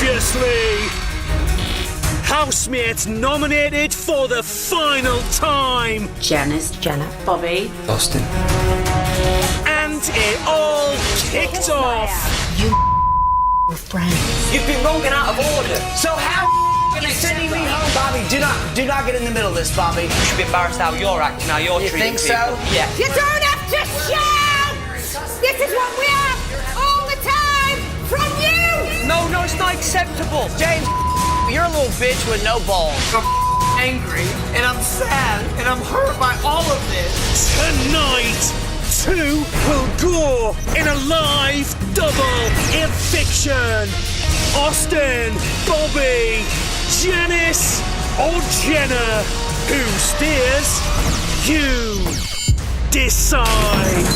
previously, housemates nominated for the final time. Janice, Jenna, Bobby, Austin. And it all kicked off. You friends. You've been wrong and out of order. So how are you sending me home? Bobby, do not get in the middle of this, Bobby. You should be embarrassed how you're acting, how you're treating think people. so? Yeah. You don't have to shout! This is what we have all the time from you! No, it's not acceptable. James, you're a little bitch with no balls. I'm angry, and I'm sad, and I'm hurt by all of this. Tonight, two will go in a live double eviction. Austin, Bobby, Janice or Jenna. Who steers? You decide.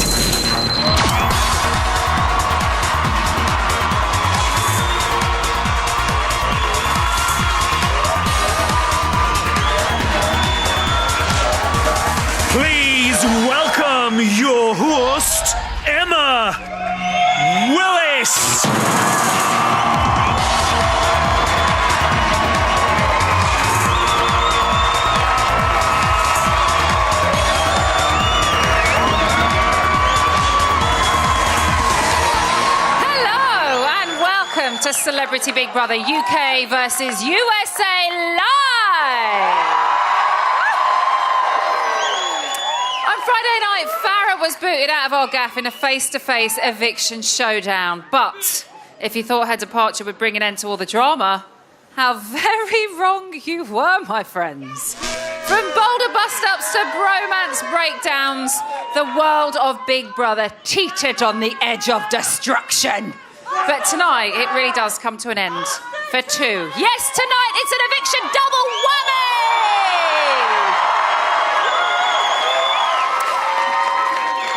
Please welcome your host, Emma Willis. Hello and welcome to Celebrity Big Brother UK versus USA Live. On Friday night, Farrah was booted out of our gaff in a face-to-face eviction showdown. But if you thought her departure would bring an end to all the drama, how very wrong you were, my friends. From boulder bust-ups to bromance breakdowns, the world of Big Brother teetered on the edge of destruction. But tonight, it really does come to an end for two. Yes, tonight it's an eviction double whammy!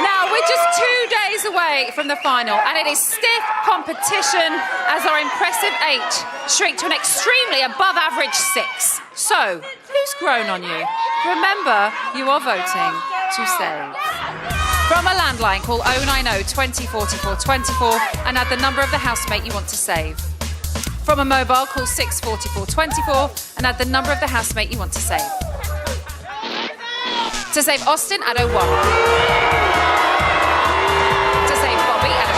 Now, we're just 2 days away from the final, and it is stiff competition as our impressive 8 shrink to an extremely above-average 6. So, who's grown on you? Remember, you are voting to save. From a landline, call 090 20 44 24 and add the number of the housemate you want to save. From a mobile, call 644 24 and add the number of the housemate you want to save. To save Austin, add 01. To save Bobby, add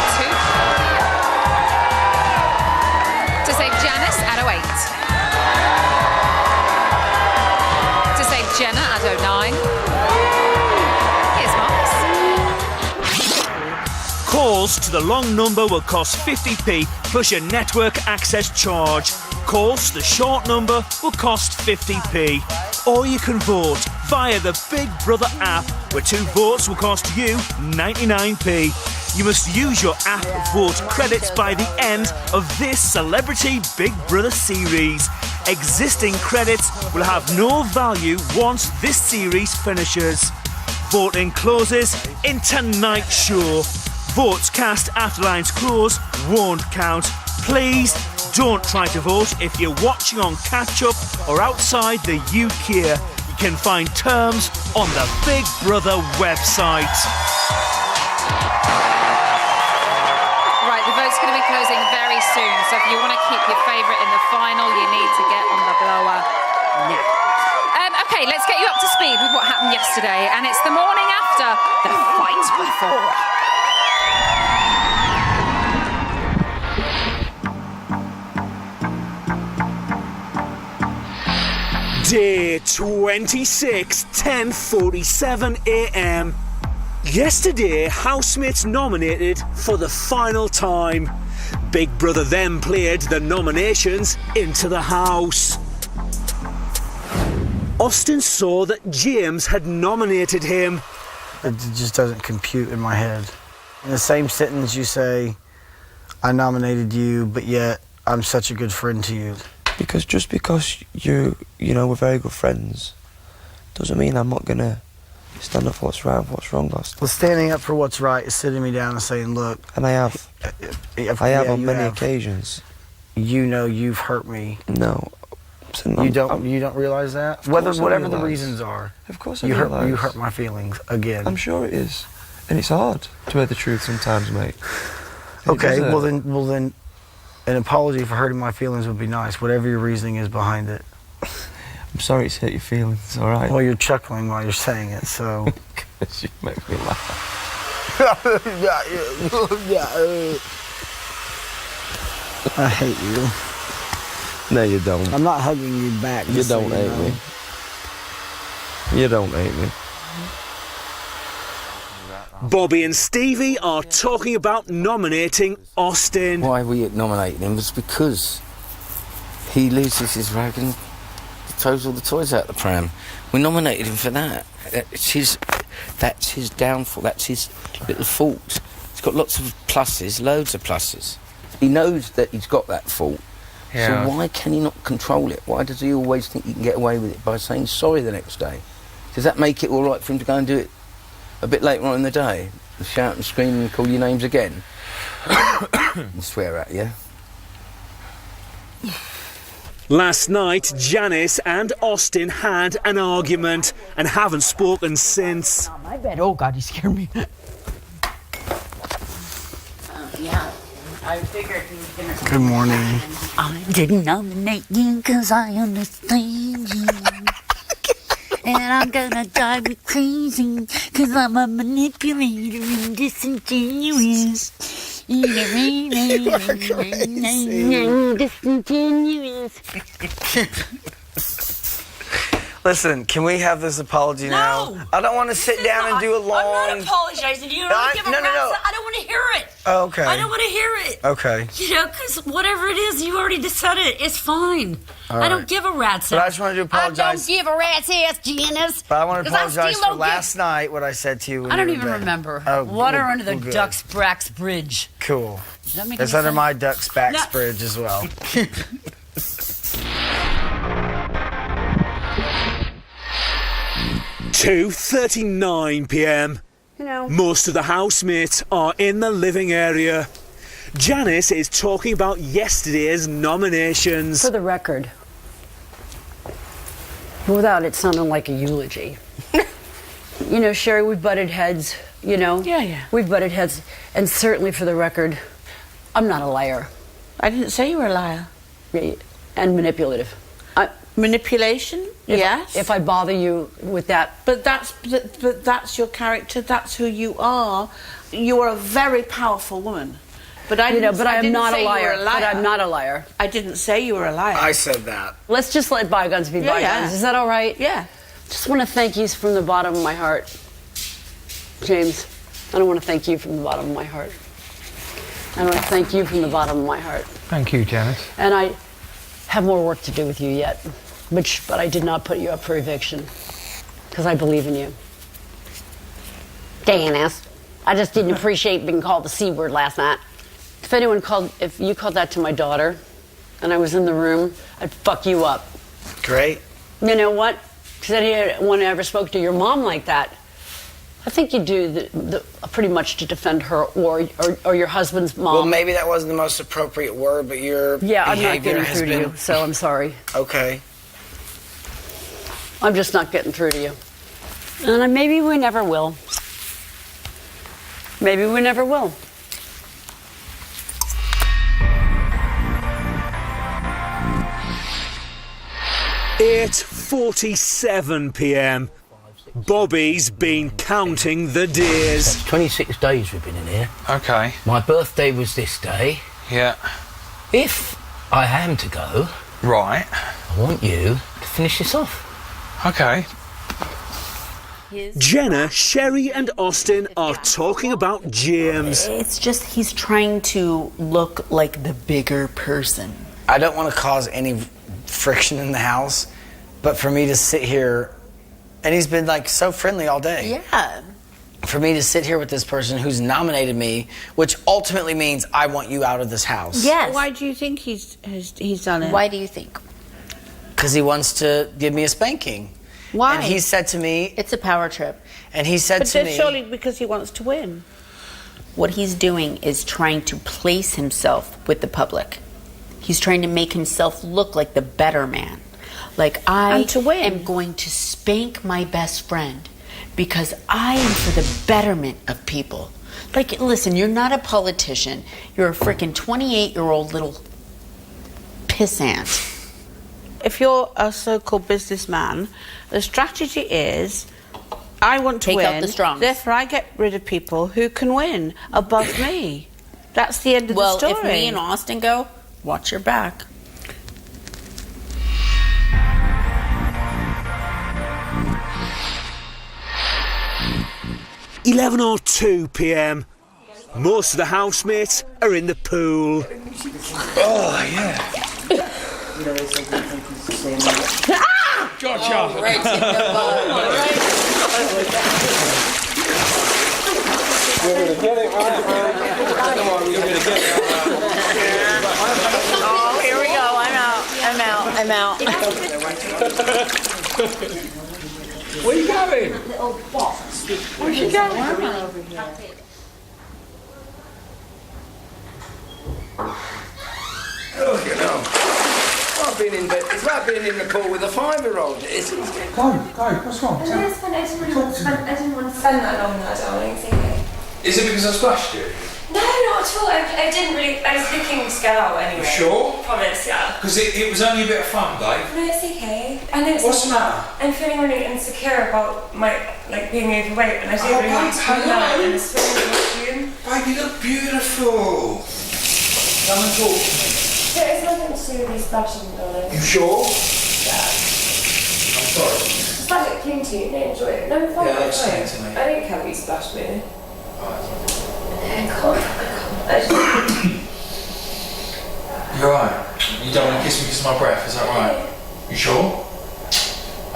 02. To save Janice, add 08. To save Jenna, add 09. Here's Marcus. Calls to the long number will cost 50p plus your network access charge. Calls to the short number will cost 50p. Or you can vote via the Big Brother app, where 2 votes will cost you 99p. You must use your app vote credits by the end of this Celebrity Big Brother series. Existing credits will have no value once this series finishes. Voting closes in tonight's show. Votes cast after lines close won't count. Please don't try to vote if you're watching on catch-up or outside the UK. You can find terms on the Big Brother website. Right, the vote's going to be closing very soon, so if you want to keep your favourite in the final, you need to get on the blower now. OK, let's get you up to speed with what happened yesterday, and it's the morning after the fight before. Day 26, 10:47 a.m. Yesterday, housemates nominated for the final time. Big Brother then played the nominations into the house. Austin saw that James had nominated him. It just doesn't compute in my head. In the same sentence you say, I nominated you, but yet I'm such a good friend to you. Because just because we're very good friends, doesn't mean I'm not gonna stand up for what's right and what's wrong, Austin. Well, standing up for what's right is sitting me down and saying, look... And I have. I have on many occasions. You know you've hurt me. No. You don't realize that? Whatever the reasons are. Of course you hurt my feelings again. I'm sure it is. And it's hard to hear the truth sometimes, mate. Okay, well then an apology for hurting my feelings would be nice, whatever your reasoning is behind it. I'm sorry it's hurt your feelings, all right? Well, you're chuckling while you're saying it, so... Because you make me laugh. I hate you. No, you don't. I'm not hugging you back. You don't hate me. You don't hate me. Bobby and Stevie are talking about nominating Austin. Why we nominated him was because he loses his rag and throws all the toys out the pram. We nominated him for that. That's his downfall. That's his little fault. He's got lots of pluses, loads of pluses. He knows that he's got that fault. Yeah. So why can he not control it? Why does he always think he can get away with it by saying sorry the next day? Does that make it all right for him to go and do it a bit later on in the day? And shout and scream and call your names again? And swear at you? Last night, Janice and Austin had an argument and haven't spoken since. My bed. Oh God, you scared me. Yeah, I figured he was gonna. Good morning. I didn't nominate you because I understand you. And I'm gonna drive you crazy because I'm a manipulator and disingenuous. Disingenuous. Listen, can we have this apology now? I don't want to sit down and do a long... I'm not apologizing to you. I don't give a rat's. I don't want to hear it. Oh, okay. I don't want to hear it. Okay. You know, because whatever it is, you already decided it. It's fine. I don't give a rat's ass. But I just wanted to apologize. I don't give a rat's ass, Janice. But I want to apologize for last night, what I said to you when I don't you were even in bed. remember. Oh, Water well, under the good. Duck's Brax Bridge. Cool. Does that make It's any under sense? my Duck's Backs No. Bridge as well. 2:39 p.m. You know. Most of the housemates are in the living area. Janice is talking about yesterday's nominations. For the record, without it sounding like a eulogy. You know, Sherry, we butted heads, you know? Yeah. We butted heads. And certainly for the record, I'm not a liar. I didn't say you were a liar. And manipulative. Manipulation? Yes. If I bother you with that. But that's your character. That's who you are. You are a very powerful woman. But I didn't, but I'm not a liar. But I'm not a liar. I didn't say you were a liar. I said that. Let's just let bygones be bygones. Yeah. Is that all right? Yeah. Just want to thank you from the bottom of my heart. James, I don't want to thank you from the bottom of my heart. I want to thank you from the bottom of my heart. Thank you, Janice. And I have more work to do with you yet, but I did not put you up for eviction because I believe in you. Janice, I just didn't appreciate being called the C word last night. If you called that to my daughter and I was in the room, I'd fuck you up. Great. You know what? Because anyone ever spoke to your mom like that, I think you do pretty much to defend her or your husband's mom. Well, maybe that wasn't the most appropriate word, but your I'm not behavior getting has through to been... you, so I'm sorry. Okay. I'm just not getting through to you. And maybe we never will. Maybe we never will. .47 p.m. Bobby's been counting the days. 26 days we've been in here. Okay. My birthday was this day. Yeah. If I am to go, Right. I want you to finish this off. Okay. Jenna, Sherry and Austin are talking about James. It's just he's trying to look like the bigger person. I don't want to cause any friction in the house, but for me to sit here, and he's been like so friendly all day. Yeah. For me to sit here with this person who's nominated me, which ultimately means I want you out of this house. Yes. Why do you think he's done it? Why do you think? Because he wants to give me a spanking. Why? And he said to me... It's a power trip. And he said to me... surely because he wants to win. What he's doing is trying to place himself with the public. He's trying to make himself look like the better man. Like, I am going to spank my best friend because I am for the betterment of people. Like, listen, you're not a politician. You're a freaking 28-year-old little pissant. If you're a so-called businessman, the strategy is, I want to Take win, out the strong. therefore I get rid of people who can win above me. That's the end of the story. Well, if me and Austin go, watch your back. (11:02 p.m). Most of the housemates are in the pool. Oh, yeah. Gotcha. Oh, right in the butt. You're going to get it, right? Come on, you're going to get it. Oh, here we go. I'm out. Where are you going? Little box. Where's she going? Oh, you know. I've been in bed. It's like being in the pool with a 5-year-old. Go, what's wrong? I didn't want to spend that long there, darling. Is it because I splashed you? No, not at all. I didn't really. I was looking to get out anyway. You sure? Promise, yeah. Because it was only a bit of fun, babe. No, it's okay. I know it's What's the matter? I'm feeling really insecure about my being overweight, and I don't really want to come out in a swimming costume. Babe, you look beautiful. Come and talk to me. But it's nothing to do with these splashing, darling. You sure? Yeah. I'm sorry. Just let it cling to you. Don't enjoy it. No, fine. Yeah, that's cling to me. I don't care what you splash me. Right. I can't. You're right. You don't want to kiss me because of my breath, is that right? You sure?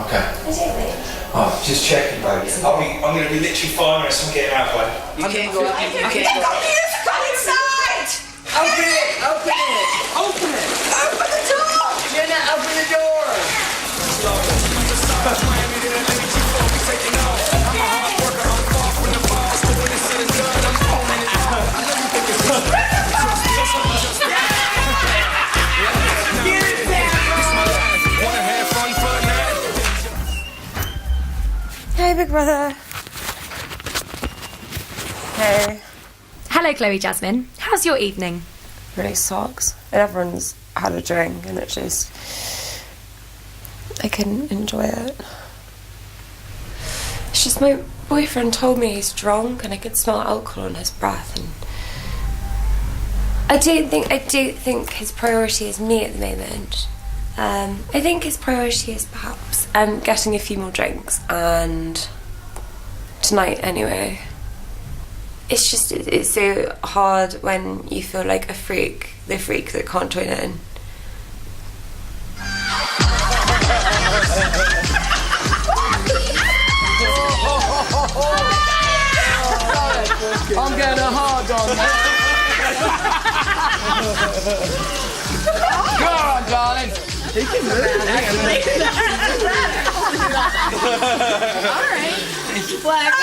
Okay. I don't think. Oh, just checking, baby. I'm going to be literally 5 minutes from getting out, babe. You can't go out. You can't go out. Go inside! Open it! Open it! Open it! Open the door! Jenna, open the door! Hey, big brother. Hey. Hello, Chloe Jasmine. How's your evening? Really sucks. And everyone's had a drink, and it just. I couldn't enjoy it. It's just my boyfriend told me he's drunk, and I could smell alcohol on his breath, and. I do think his priority is me at the moment. I think his priority is perhaps getting a few more drinks, and tonight anyway. It's just, it's so hard when you feel like the freak that can't join in. I'm getting a hard on now. Go on, darling. He can move. All right. Flex.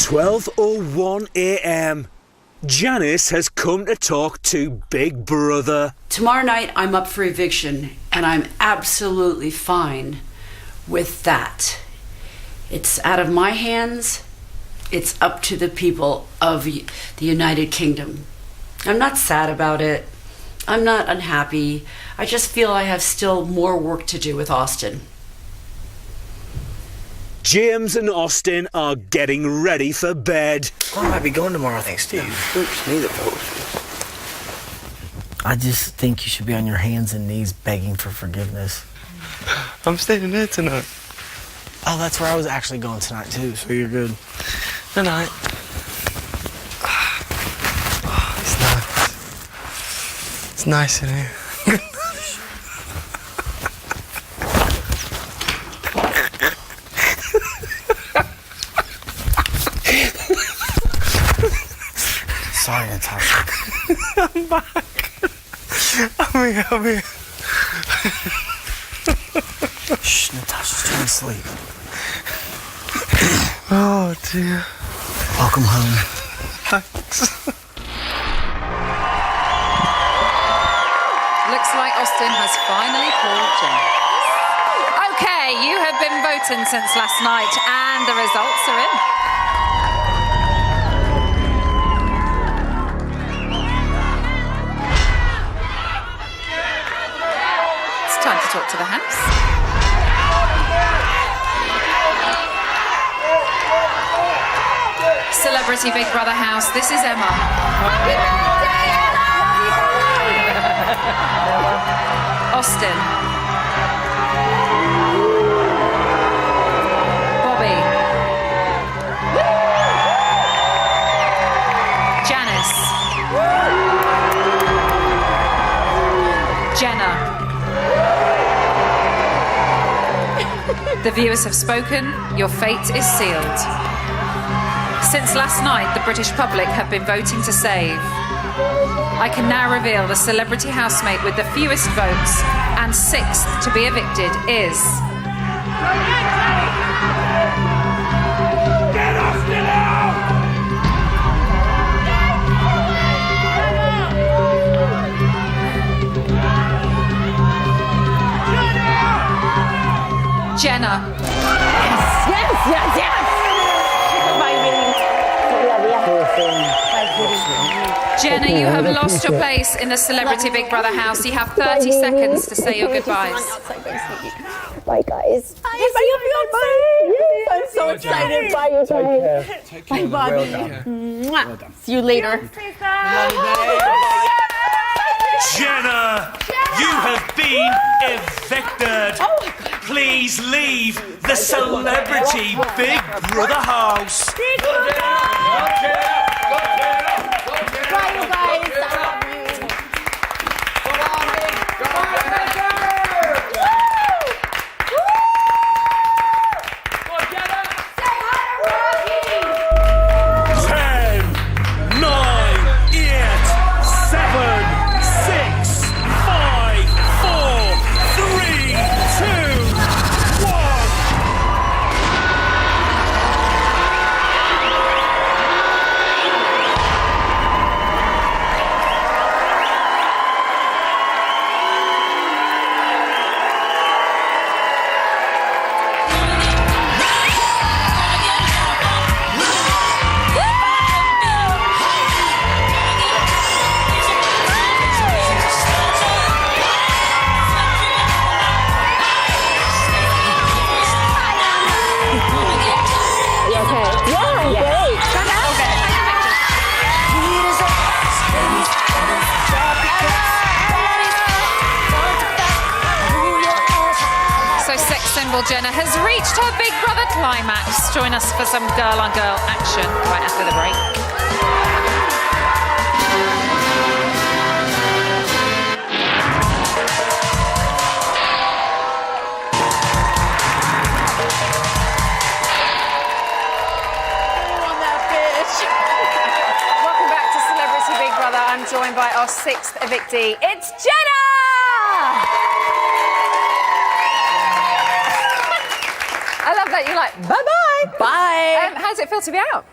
12:01 a.m. Janice has come to talk to Big Brother. Tomorrow night I'm up for eviction, and I'm absolutely fine with that. It's out of my hands. It's up to the people of the United Kingdom. I'm not sad about it. I'm not unhappy. I just feel I have still more work to do with Austin. James and Austin are getting ready for bed. I might be going tomorrow, I think, Steve. Oops, neither folks. I just think you should be on your hands and knees begging for forgiveness. I'm staying there tonight. Oh, that's where I was actually going tonight, too, so you're good. Good night. Oh, it's nice. It's nice in here. Sorry, Natasha. I'm back. I'm here. Shh, Natasha's trying to sleep. Oh, dear. Welcome home. Thanks. Looks like Austin has finally called James. Okay, you have been voting since last night, and the results are in. to talk to the house. Celebrity Big Brother house, this is Emma. Austin. Bobby. Janice. Jenna. The viewers have spoken. Your fate is sealed. Since last night, the British public have been voting to save. I can now reveal the celebrity housemate with the fewest votes and sixth to be evicted is... Get Austin out! Jenna. Yes. Jenna, you have lost your place in the Celebrity Big Brother house. You have 30 seconds to say your goodbyes. Bye, guys. I'm so excited. Bye, you guys. Take care. Bye, Bobby. Well done. See you later. Jenna, you have been evicted. Please leave the Celebrity Big Brother house. Bye, you guys. I love you. Jenna has reached her Big Brother climax. Join us for some girl-on-girl action right after the break. Welcome back to Celebrity Big Brother. I'm joined by our sixth evictee. It's Jenna! I love that. You're like, bye-bye. Bye. How does it feel to be out?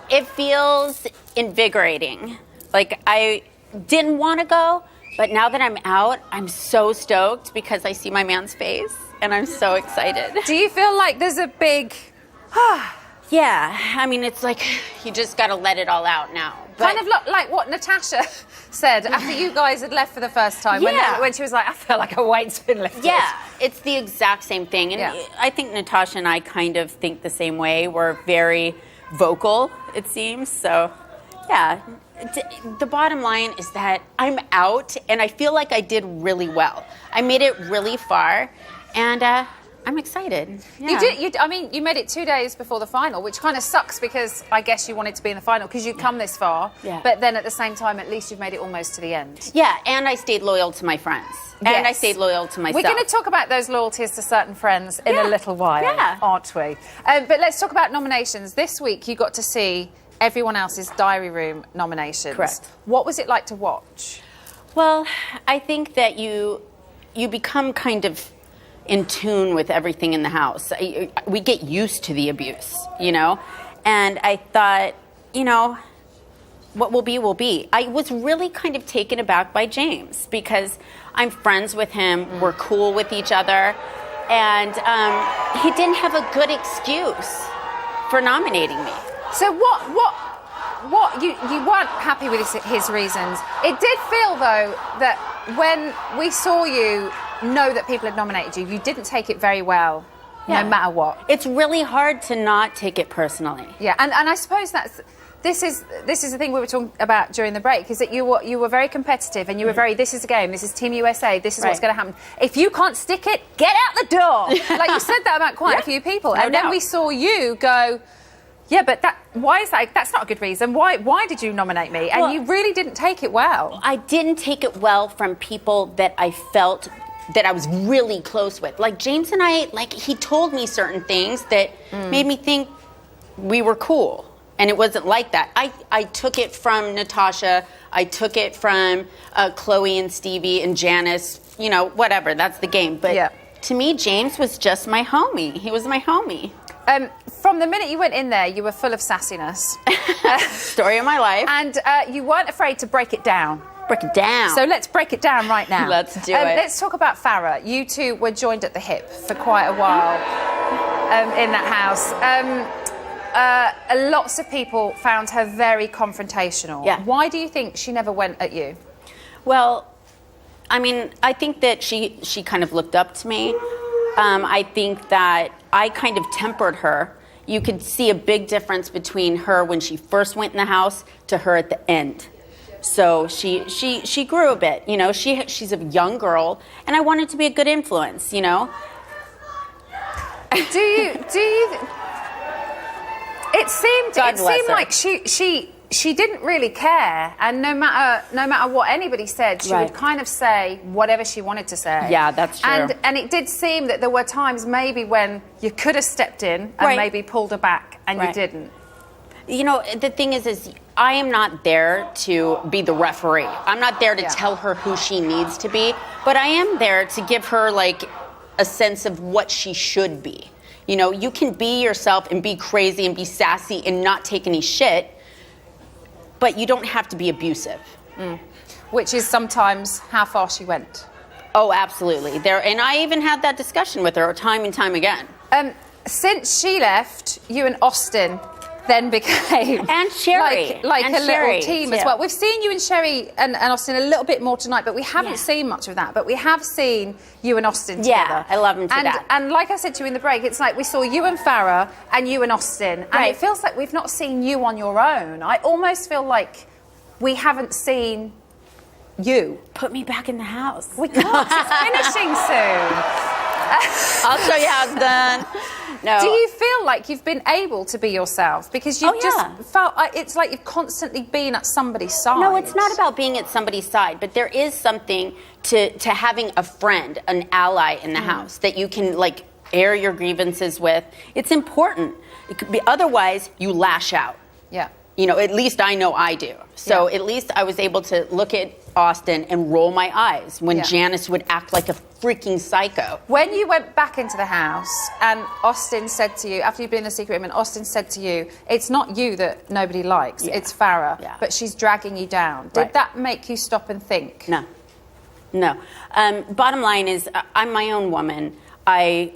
It feels invigorating. Like, I didn't want to go, but now that I'm out, I'm so stoked because I see my man's face, and I'm so excited. Do you feel like there's a big... Yeah, I mean, it's like you just got to let it all out now. But kind of like what Natasha said after you guys had left for the first time. When she was like, I felt like a weight's been lifted. Yeah, it's the exact same thing. And I think Natasha and I kind of think the same way. We're very vocal, it seems. So, yeah. The bottom line is that I'm out, and I feel like I did really well. I made it really far, and I'm excited. Yeah. You made it 2 days before the final, which kind of sucks because I guess you wanted to be in the final because you'd come this far. Yeah. But then at the same time, at least you've made it almost to the end. Yeah, and I stayed loyal to my friends. Yes. And I stayed loyal to myself. We're going to talk about those loyalties to certain friends in a little while, aren't we? But let's talk about nominations. This week, you got to see everyone else's Diary Room nominations. Correct. What was it like to watch? Well, I think that you become kind of in tune with everything in the house. We get used to the abuse, you know? And I thought, you know, what will be, will be. I was really kind of taken aback by James because I'm friends with him, we're cool with each other, and he didn't have a good excuse for nominating me. So what you weren't happy with his reasons. It did feel though that when we saw you know that people had nominated you, you didn't take it very well, no matter what. It's really hard to not take it personally. Yeah, and I suppose this is the thing we were talking about during the break, is that you were very competitive, and you were very, this is a game, this is Team USA, this is what's going to happen. If you can't stick it, get out the door. Like, you said that about quite a few people. No and then doubt. we saw you go, yeah, but why is that? That's not a good reason. Why did you nominate me? And you really didn't take it well. I didn't take it well from people that I felt that I was really close with. Like James and I, like, he told me certain things that made me think we were cool. And it wasn't like that. I took it from Natasha. I took it from Chloe and Stevie and Janice. You know, whatever. That's the game. But to me, James was just my homie. He was my homie. From the minute you went in there, you were full of sassiness. Story of my life. And you weren't afraid to break it down. Break it down. So let's break it down right now. Let's do it. Let's talk about Farrah. You two were joined at the hip for quite a while in that house. Lots of people found her very confrontational. Yeah. Why do you think she never went at you? Well, I mean, I think that she kind of looked up to me. I think that I kind of tempered her. You could see a big difference between her when she first went in the house to her at the end. So she grew a bit, you know. She's a young girl, and I wanted to be a good influence, you know. Do you? It seemed like she didn't really care, and no matter what anybody said, she would kind of say whatever she wanted to say. Yeah, that's true. And it did seem that there were times maybe when you could have stepped in and maybe pulled her back, and you didn't. You know, the thing is I am not there to be the referee. I'm not there to tell her who she needs to be, but I am there to give her, like, a sense of what she should be. You know, you can be yourself and be crazy and be sassy and not take any shit, but you don't have to be abusive. Which is sometimes how far she went. Oh, absolutely. And I even had that discussion with her time and time again. Since she left, you and Austin then became and Sherry like and a Sherry, little team as well. We've seen you and Sherry and Austin a little bit more tonight, but we haven't seen much of that. But we have seen you and Austin together. Yeah, I love them to death. And like I said to you in the break, it's like we saw you and Farrah and you and Austin, and it feels like we've not seen you on your own. I almost feel like we haven't seen you. Put me back in the house. We can't. It's finishing soon. I'll show you how it's done. No. Do you feel like you've been able to be yourself? Because you've just felt it's like you've constantly been at somebody's side. No, it's not about being at somebody's side, but there is something to having a friend, an ally in the house that you can, like, air your grievances with. It's important. It could be, otherwise, you lash out. Yeah. You know, at least I know I do. So at least I was able to look at Austin and roll my eyes when Janice would act like a freaking psycho. When you went back into the house and Austin said to you, after you'd been in the secret room, and Austin said to you, it's not you that nobody likes, it's Farrah, but she's dragging you down. Did that make you stop and think? No. No. Bottom line is, I'm my own woman. I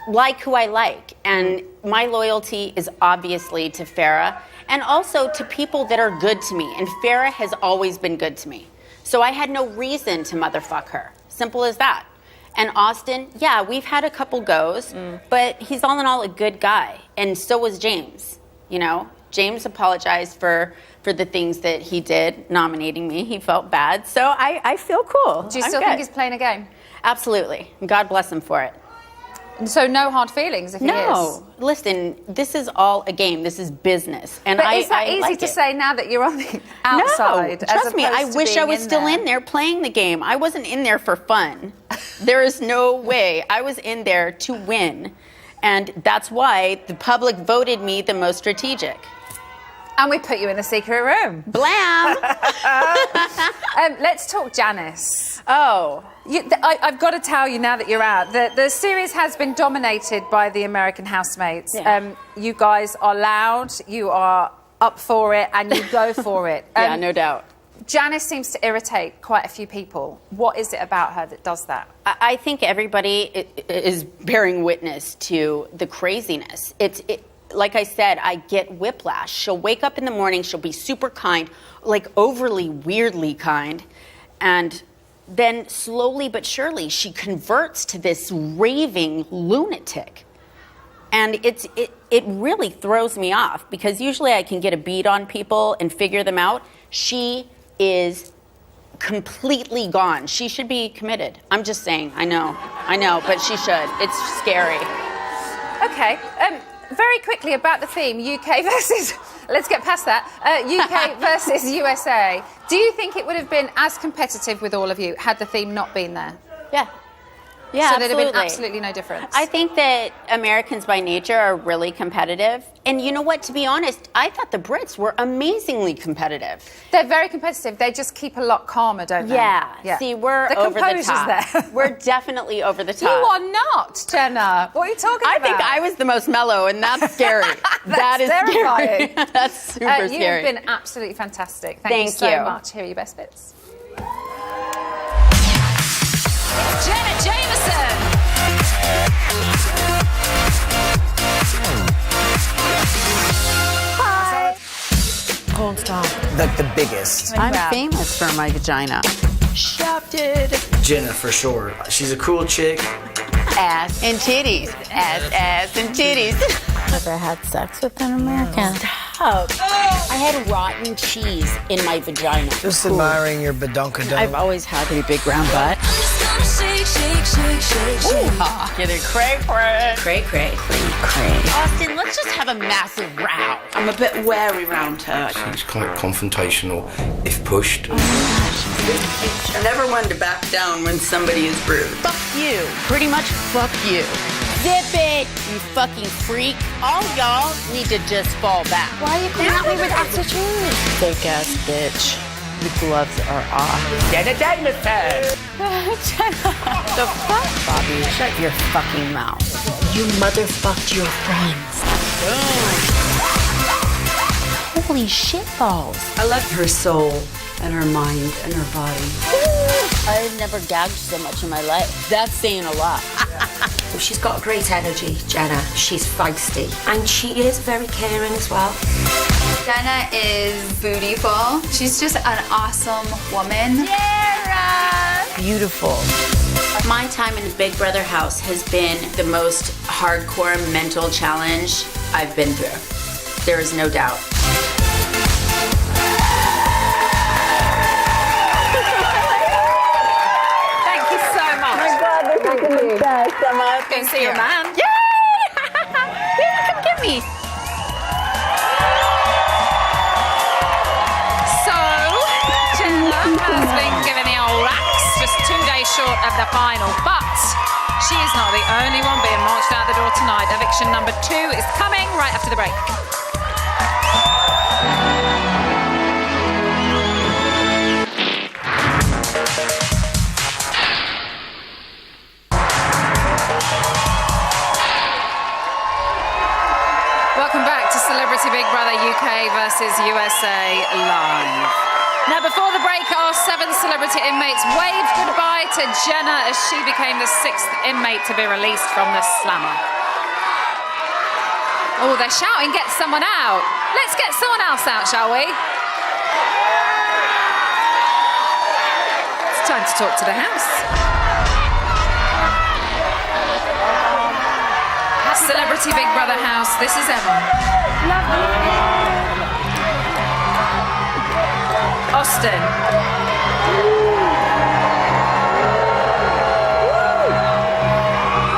like who I like, and my loyalty is obviously to Farrah and also to people that are good to me, and Farrah has always been good to me. So I had no reason to motherfuck her. Simple as that. And Austin, yeah, we've had a couple goes, but he's all in all a good guy, and so was James. You know, James apologized for the things that he did, nominating me. He felt bad, so I feel cool. Do you still think he's playing a game? Absolutely. God bless him for it. So no hard feelings if he is? No. Listen, this is all a game. This is business. And but is that easy to say now that you're on the outside? No, trust me, I wish I was still in there playing the game. I wasn't in there for fun. There is no way. I was in there to win. And that's why the public voted me the most strategic. And we put you in the secret room. Blam! Let's talk Janice. Oh. I've got to tell you now that you're out, the series has been dominated by the American housemates. Yeah. You guys are loud, you are up for it, and you go for it. Yeah, no doubt. Janice seems to irritate quite a few people. What is it about her that does that? I think everybody is bearing witness to the craziness. Like I said, I get whiplash. She'll wake up in the morning, she'll be super kind, like overly weirdly kind, and then slowly but surely she converts to this raving lunatic. And it really throws me off because usually I can get a beat on people and figure them out. She is completely gone. She should be committed. I'm just saying. I know, but she should. It's scary. Okay. Very quickly about the theme, UK versus... Let's get past that. UK versus USA. Do you think it would have been as competitive with all of you had the theme not been there? Yeah. Yeah, so there'd have been absolutely. absolutely no difference. I think that Americans by nature are really competitive. And you know what? To be honest, I thought the Brits were amazingly competitive. They're very competitive. They just keep a lot calmer, don't they? Yeah. See, we're the over the composure's top. there. We're definitely over the top. You are not, Jenna. What are you talking about? I think I was the most mellow, and that's scary. That is terrifying. Scary. That's super You scary. have been absolutely fantastic. Thank you so much. Here are your best bits. Jenna Jameson. Hi. Cold stop. Like the biggest. I'm famous for my vagina. Shafted. Jenna, for sure. She's a cool chick. Ass and titties. Ass and titties. Never had sex with an American. Stop. I had rotten cheese in my vagina. Just admiring your badonkadonk. I've always had a pretty big round butt. Get it cray. Cray. Austin, let's just have a massive row. I'm a bit wary round her. She's quite confrontational if pushed. I never wanted to back down when somebody is rude. Fuck you. Pretty much fuck you. Zip it, you fucking freak. All y'all need to just fall back. Why are you coming at me with attitude? Fake ass bitch. The gloves are off. Jenna Jameson! The fuck? Bobby, shut your fucking mouth. You motherfucked your friends. Holy shitballs. I love her soul and her mind and her body. I've never gagged so much in my life. That's saying a lot. She's got great energy, Jenna. She's feisty. And she is very caring as well. Jenna is beautiful. She's just an awesome woman. Sarah! Beautiful. My time in the Big Brother house has been the most hardcore mental challenge I've been through. There is no doubt. Thank you so much. My God, this is the best, Emma. Go see your man. Yay! Yeah, come get me. So, Jenna has been given the old axe, just 2 days short of the final, but she is not the only one being marched out the door tonight. Eviction number 2 is coming right after the break. Welcome back to Celebrity Big Brother UK versus USA Live. Now, before the break, our 7 celebrity inmates waved goodbye to Jenna as she became the 6th inmate to be released from the slammer. Oh, they're shouting, get someone out. Let's get someone else out, shall we? It's time to talk to the house. Celebrity Big Brother house, this is Emma. Austin.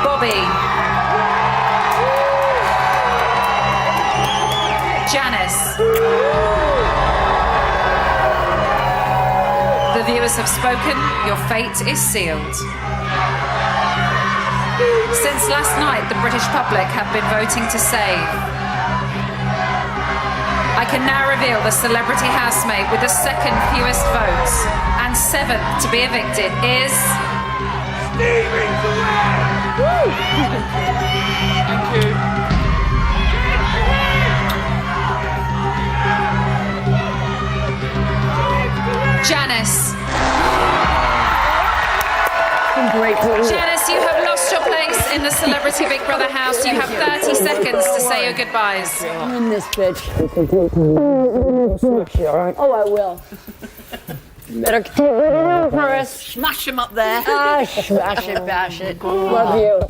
Bobby. Janice. The viewers have spoken, your fate is sealed. Since last night, the British public have been voting to save. I can now reveal the celebrity housemate with the 2nd fewest votes and 7th to be evicted is... Stephen Woo! Thank you. Janice. Janice, you have lost your place in the Celebrity Big Brother house. You have 30 seconds to say your goodbyes. I'm in this bitch. Oh, I will. Better keep it on for us. Smash him up there. Smash it, bash it. Love you.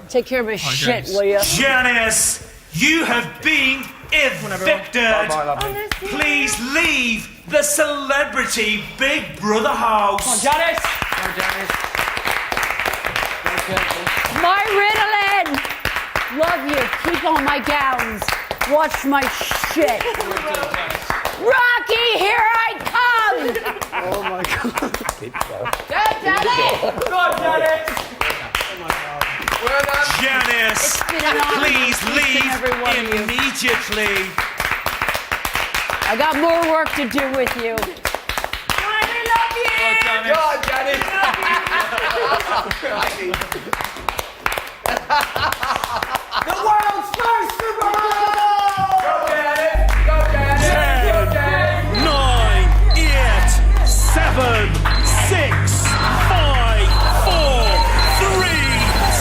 Take care of my shit, will you? Janice, you have been evicted. Please leave the celebrity Big Brother house. Come on, Janice. My Ritalin. Love you. Keep on my gowns. Watch my shit. Rocky, here I come. Oh my God. Go, Janice. Go, Janice. Janice, please leave immediately. I got more work to do with you. I love you. Go, Janice. The world's first Super Bowl. Go, Janice. Go, Janice. 10, 9, 8, 7, 6, 5, 4, 3,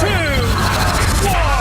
2, 1.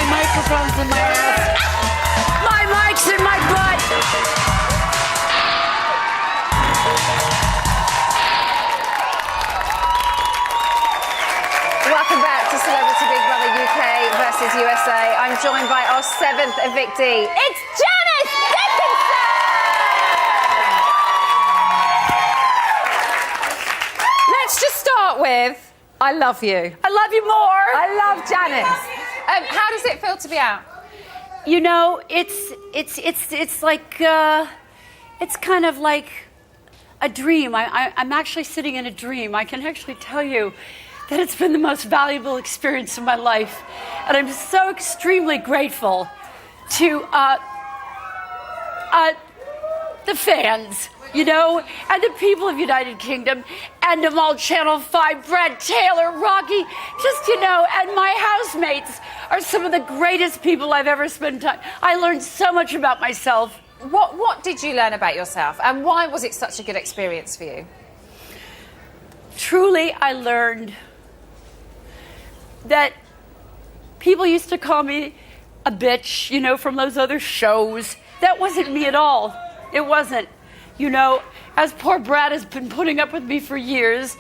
Microphone's in my ass. My mic's in my butt. Welcome back to Celebrity Big Brother UK versus USA. I'm joined by our 7th evictee. It's Janice Dickinson! Let's just start with, I love you. I love you more. I love Janice. How does it feel to be out? You know, it's like it's kind of like a dream. I'm actually sitting in a dream. I can actually tell you that it's been the most valuable experience of my life, and I'm so extremely grateful to the fans, you know, and the people of United Kingdom, and them all Channel 5, Brad Taylor, Rocky, just, you know, and my housemates are some of the greatest people I've ever spent time. I learned so much about myself. What did you learn about yourself, and why was it such a good experience for you? Truly, I learned that people used to call me a bitch, you know, from those other shows. That wasn't me at all. It wasn't. You know, as poor Brad has been putting up with me for years,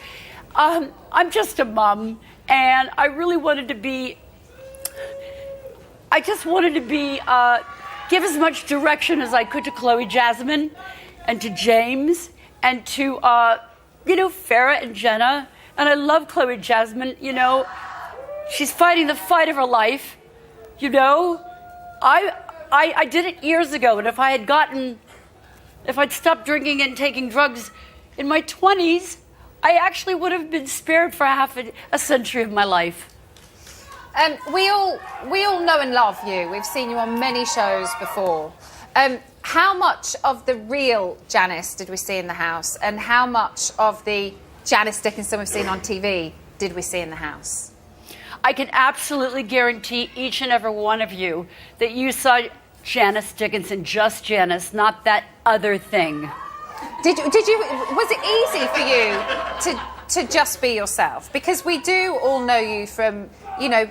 I'm just a mom, and I really wanted to be, give as much direction as I could to Chloe Jasmine and to James and to, you know, Farrah and Jenna. And I love Chloe Jasmine, you know. She's fighting the fight of her life, you know. I did it years ago, and if I'd stopped drinking and taking drugs in my 20s, I actually would have been spared for half a century of my life. We all know and love you. We've seen you on many shows before. How much of the real Janice did we see in the house, and how much of the Janice Dickinson we've seen on TV did we see in the house? I can absolutely guarantee each and every one of you that you saw Janice Dickinson, just Janice, not that other thing. Did you? Was it easy for you to just be yourself? Because we do all know you from, you know,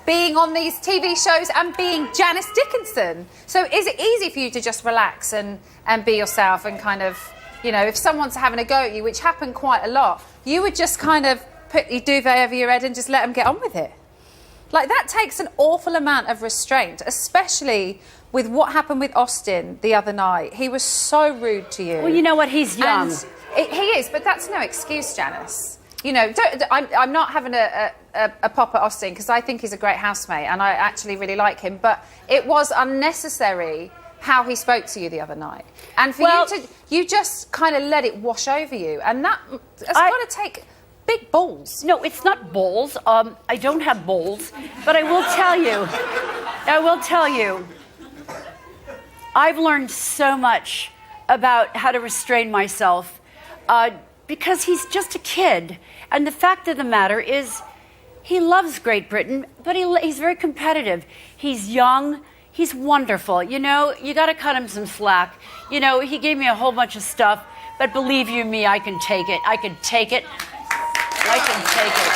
being on these TV shows and being Janice Dickinson. So is it easy for you to just relax and be yourself and kind of, you know, if someone's having a go at you, which happened quite a lot, you would just kind of put your duvet over your head and just let them get on with it? Like, that takes an awful amount of restraint, especially with what happened with Austin the other night. He was so rude to you. Well, you know what? He's young. He is, but that's no excuse, Janice. you know, I'm not having a pop at Austin because I think he's a great housemate and I actually really like him. But it was unnecessary how he spoke to you the other night, and for you just kind of let it wash over you, and that's got to take big balls. No, it's not balls. I don't have balls, but I will tell you, I've learned so much about how to restrain myself because he's just a kid. And the fact of the matter is, he loves Great Britain, but he's very competitive. He's young. He's wonderful. You know, you got to cut him some slack. You know, he gave me a whole bunch of stuff, but believe you me, I can take it. I can take it. I can take it.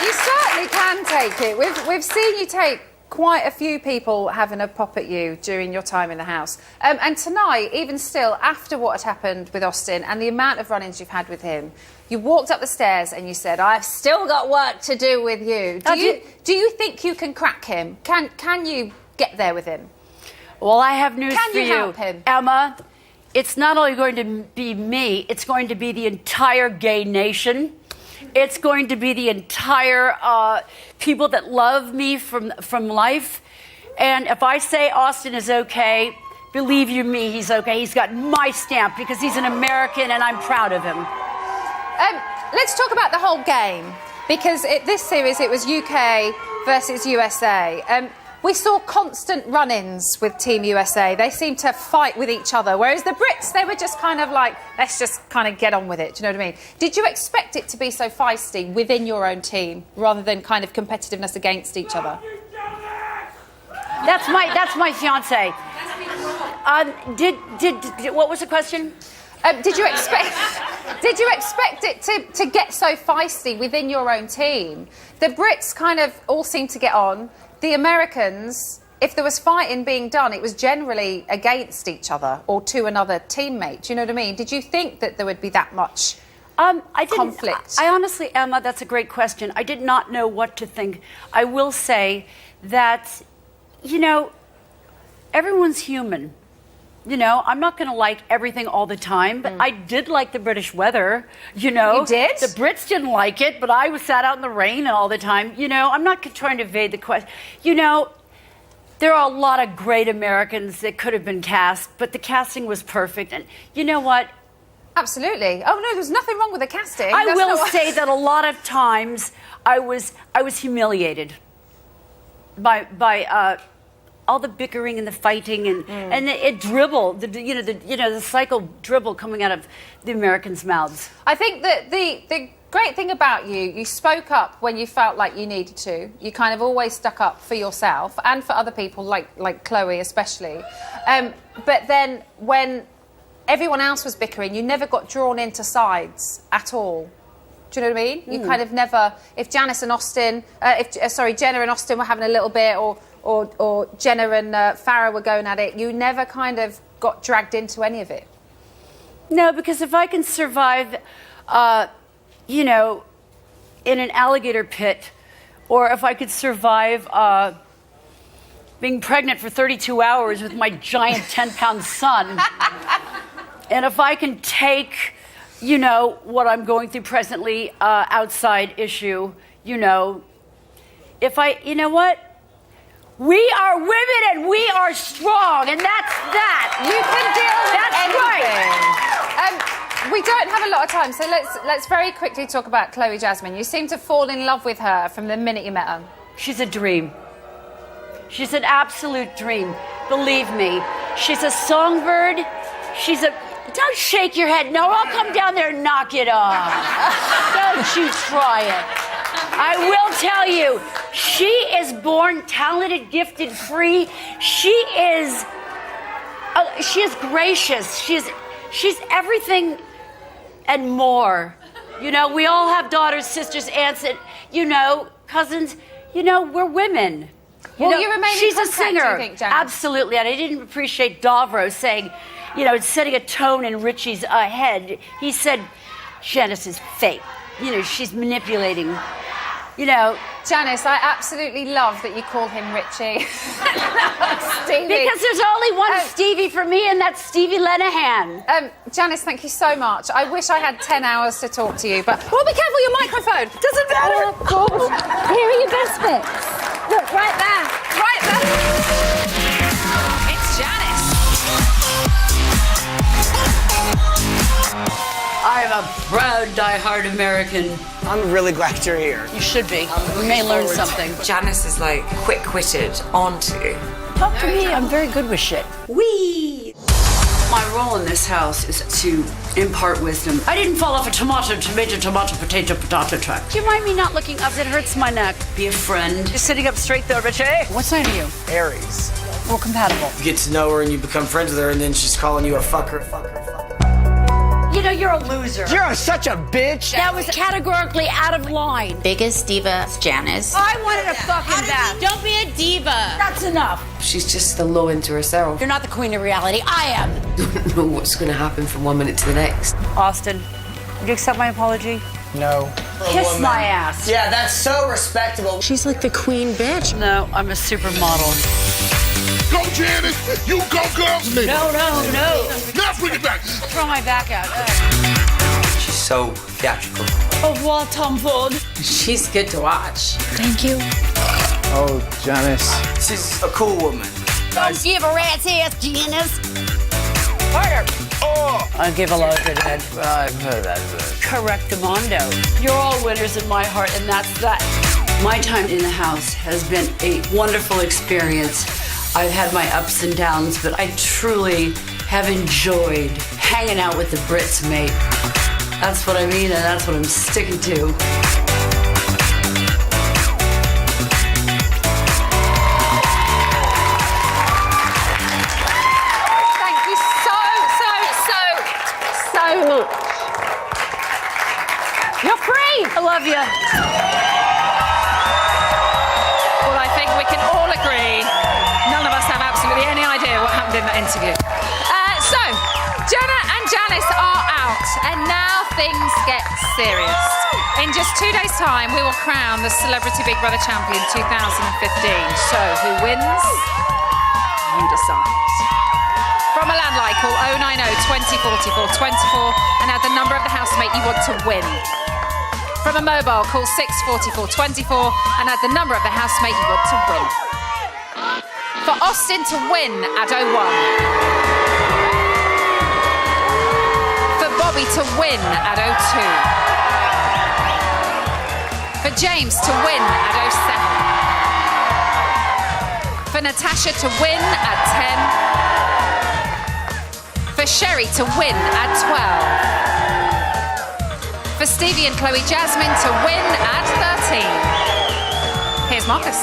You certainly can take it. We've seen you take quite a few people having a pop at you during your time in the house. And tonight, even still, after what had happened with Austin and the amount of run-ins you've had with him, you walked up the stairs and you said, I've still got work to do with you. Do you think you can crack him? Can you get there with him? Well, I have news for you. Can you help him? Emma, it's not only going to be me, it's going to be the entire gay nation. It's going to be the entire people that love me from life. And if I say Austin is okay, believe you me, he's okay. He's got my stamp because he's an American and I'm proud of him. Let's talk about the whole game, because this series it was UK versus USA. We saw constant run-ins with Team USA. They seemed to fight with each other, whereas the Brits, they were just kind of like, let's just kind of get on with it. Do you know what I mean? Did you expect it to be so feisty within your own team rather than kind of competitiveness against each other? That's my fiance. What was the question? Did you expect it to get so feisty within your own team? The Brits kind of all seemed to get on. The Americans, if there was fighting being done, it was generally against each other or to another teammate. Do you know what I mean? Did you think that there would be that much conflict? I honestly, Emma, that's a great question. I did not know what to think. I will say that, you know, everyone's human. You know, I'm not going to like everything all the time, but I did like the British weather, you know. You did? The Brits didn't like it, but I was sat out in the rain all the time. You know, I'm not trying to evade the question. You know, there are a lot of great Americans that could have been cast, but the casting was perfect. And you know what? Absolutely. Oh, no, there's nothing wrong with the casting. I will say that a lot of times I was humiliated by all the bickering and the fighting and it dribble, the cycle dribble coming out of the Americans' mouths. I think that the great thing about you spoke up when you felt like you needed to. You kind of always stuck up for yourself and for other people, like Chloe especially. But then when everyone else was bickering, you never got drawn into sides at all. Do you know what I mean? You kind of never. If Janice and Austin, Jenna and Austin were having a little bit, or Jenna and Farrah were going at it, you never kind of got dragged into any of it. No, because if I can survive, you know, in an alligator pit, or if I could survive being pregnant for 32 hours with my giant 10-pound son, and if I can take, you know, what I'm going through presently, outside issue, you know, you know what? We are women and we are strong, and that's that. You can deal with anything. Right. We don't have a lot of time, so let's very quickly talk about Chloe Jasmine. You seem to fall in love with her from the minute you met her. She's a dream. She's an absolute dream. Believe me. She's a songbird. Don't shake your head. No, I'll come down there and knock it off. Don't you try it. I will tell you, she is born talented, gifted, free. She is gracious. She's everything and more. You know, we all have daughters, sisters, aunts, and, you know, cousins. You know, we're women. You remain she's in contact, a singer. do you think, Janice? Absolutely. And I didn't appreciate Davros saying, you know, setting a tone in Richie's head. He said, Janice is fake. You know, she's manipulating. you know. Janice, I absolutely love that you call him Richie. Stevie. Because there's only one Stevie for me, and that's Stevie Lenahan. Janice, thank you so much. I wish I had 10 hours to talk to you, but... Oh, be careful, your microphone. Doesn't matter. Oh, God. Here are your best bits. Look, right there. Right there. It's Janice. I am a proud, die-hard American. I'm really glad you're here. You should be. We may learn something. Janice is like quick-witted, onto. Talk to me. I'm very good with shit. Whee! My role in this house is to impart wisdom. I didn't fall off a tomato track. Do you mind me not looking up? It hurts my neck. Be a friend. You're sitting up straight though, Richie. What sign are you? Aries. We're compatible. You get to know her and you become friends with her, and then she's calling you a fucker. You know, you're a loser. You're such a bitch. That was categorically out of line. Biggest diva is Janice. I wanted a fucking bath. Don't be a diva. That's enough. She's just the law into herself. You're not the queen of reality. I am. Don't know what's going to happen from one minute to the next. Austin, would you accept my apology? No. Kiss my ass. Yeah, that's so respectable. She's like the queen bitch. No, I'm a supermodel. Go, Janice! You go, girls! Me. No. Now bring it back! Throw my back out. She's so theatrical. Au revoir, Tom Ford. She's good to watch. Thank you. Oh, Janice. She's a cool woman. Don't give a rat's ass, Janice. Harder. Oh! I'll give a load to that. I've heard that. Correctamundo. You're all winners in my heart, and that's that. My time in the house has been a wonderful experience. I've had my ups and downs, but I truly have enjoyed hanging out with the Brits, mate. That's what I mean, and that's what I'm sticking to. Thank you so much. You're free. I love you. Well, I think we can all agree none of us have absolutely any idea what happened in that interview. So, Jenna and Janice are out, and now things get serious. In just 2 days' time, we will crown the Celebrity Big Brother Champion 2015. So, who wins? You decide. From a landline, call 090 20 44 24 and add the number of the housemate you want to win. From a mobile, call 644 24 and add the number of the housemate you want to win. For Austin to win, add 01. For Bobby to win, add 02. For James to win, add 07. For Natasha to win, add 10. For Sherry to win, add 12. For Stevie and Chloe Jasmine to win, add 13. Here's Marcus.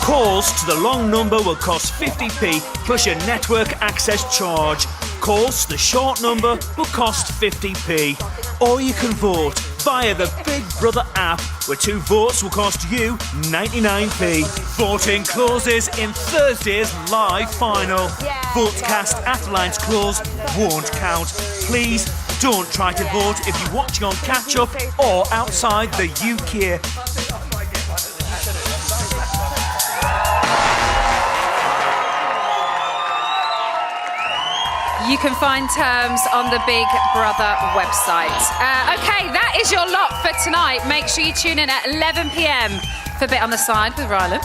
Calls to the long number will cost 50p plus your network access charge. Calls to the short number will cost 50p. Or you can vote via the Big Brother app, where 2 votes will cost you 99p. Voting closes in Thursday's live final. Votes cast after lines close won't count. Please don't try to vote if you're watching on catch-up or outside the UK. You can find terms on the Big Brother website. Okay, that is your lot for tonight. Make sure you tune in at 11 p.m. for Bit on the Side with Rylan.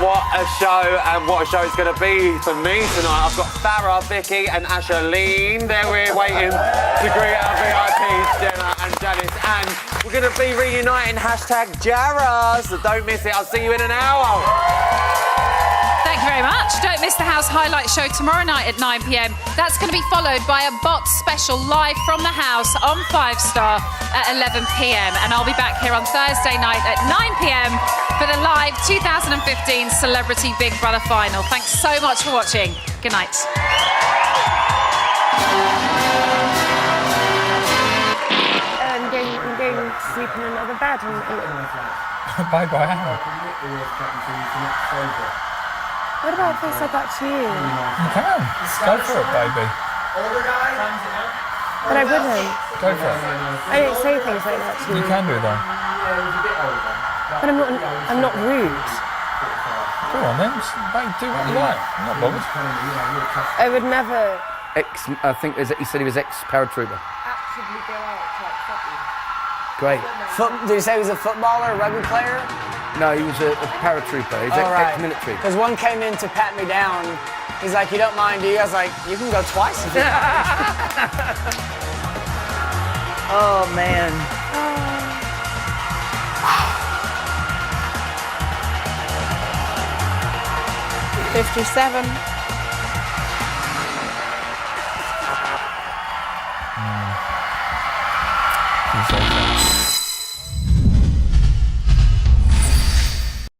What a show, and what a show it's going to be for me tonight. I've got Farah, Vicky and Ashaleen. There we're waiting to greet our VIPs, Jenna and Janice. And we're going to be reuniting #Jarrah, so don't miss it. I'll see you in an hour. Thank you very much. Don't miss the House Highlight Show tomorrow night at 9 p.m. That's going to be followed by a bot special live from the House on 5 Star at 11 p.m. And I'll be back here on Thursday night at 9 p.m. for the live 2015 Celebrity Big Brother Final. Thanks so much for watching. Good night. I'm going to sleep in another bed. Bye-bye. What about if I said that to you? You can. Go for it, baby. But I wouldn't. Go for it. I don't say things like that to you. You can do though. But I'm not rude. Go on then, mate, do what you like. I'm not bothered. I would never I think he said he was ex-paratrooper. actively go out to like fuck you. Great. Did you say he was a footballer, a rugby player? No, he was a paratrooper. He's ex-military. Because one came in to pat me down. He's like, you don't mind, do you? I was like, you can go twice if you want. Oh, man. 57.